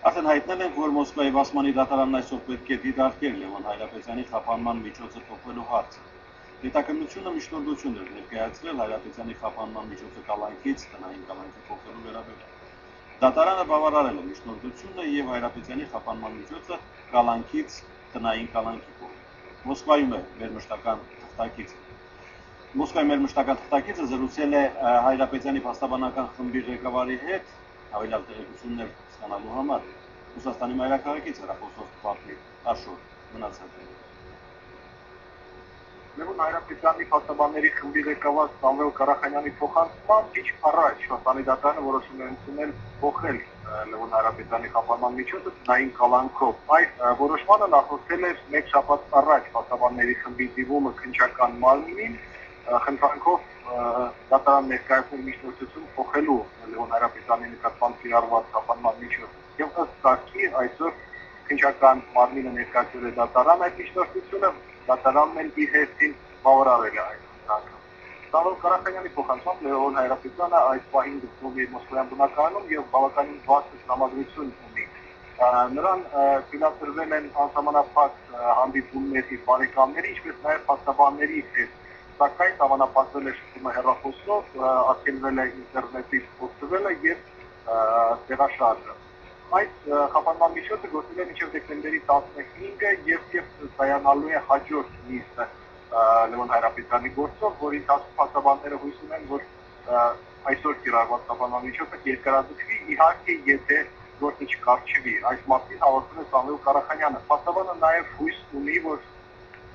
Արդեն հայտնել ենք, որ Մոսկվայի Վասմանի դատարանն այսօր պետք է դիտարկեր Լևոն Հայրապետյանի խափանման միջոցը փոխվելու հարցը։ Պետականությունը միջնորդություն էր ներկայացրել Հայրապետյանի խափանման միջոցը կալանքից տնային կալանքի փոխելու վերաբերյալ։ Դատարանը բավարարել է միջնորդությունը եւ Հայրապետյանի խափանման միջոցը կալանքից տնային կալանքի փոխել։ Մոսկվայում է մեր մշտական թղթակիցը զրուցել է Հայրապետյանի փաստաբանական խմբի ղեկավարի հետ, հավելյալ տեղեկություններ ստանալու համար Ռուսաստանի մայրաքաղաքից հեռախոսով պատմի Աշոտ Մնացական։ Լևոն Հայրապետյանի փաստաբանների խմբի ղեկավար Սամվել Ղարախանյանի փոխանցմամբ քիչ առաջ Ռուսաստանի դատարանը որոշում է ընդունել փոխել Լևոն Հայրապետյանի խափանման միջոցը տնային կալանքով։ Այս որոշմանը նախորդել էր մեկ շաբաթ առաջ փաստաբանների խմբի դիմումը քննչական մարմնին խնդրանքով դատարան ներկայացնել միջնորդություն փոխելու Լևոն Հայրապետյանի նկատմամբ կիրառված խափանման միջոցը։ Եվ ըստ կարգի այսօր քննչական մարմինը ներկայացրել է դատարան այդ միջնորդությունը, դատարանն էլ իր հերթին բավարարել է այդ խնդրանքը։ Սամվել Ղարախանյանի փոխանցմամբ Լևոն Հայրապետյանը այս պահին գտնվում է Մոսկվայյան բնակարանում եւ բավականին վաստ տրամադրություն ունի։ Նրան թույլատրվել են անսահմանափակ հանդիպումներ իր բարեկամների, ինչպես նաեւ փաստաբանների հետ, սակայն համանապատվել է շփումը հեռախոսով, արգելվել է ինտերնետից օգտվելը եւ տեղաշարժը։ Այս խափանման միջոցը գործել է մինչև դեկտեմբերի 15-ը եւ կայանալու է հաջորդ նիստը Լևոն Հայրապետյանի գործով, որի ընթացքում փաստաբանները հույս ունեն, որ այսօր կիրառված խափանման միջոցը երկարաձգվի, իհարկե, եթե գործը չկարգչվի։ Այս մասին հաղորդել է Սամվել Ղարախանյանը։ Փաստաբանը նաեւ հույս ունի, որ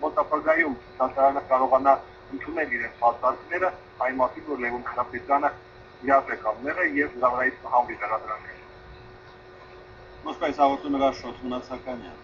մոտ ապագայում դատարանը կարողանա ընդունել իրենց բացարձները, այն մասին, որ Լևոն Հայրապետյանը իրավ է կանգնել եւ լավրայից հանվի վերադրանքը։ Մոսկվայից հաղորդում էր Աշոտ Մնացականյան։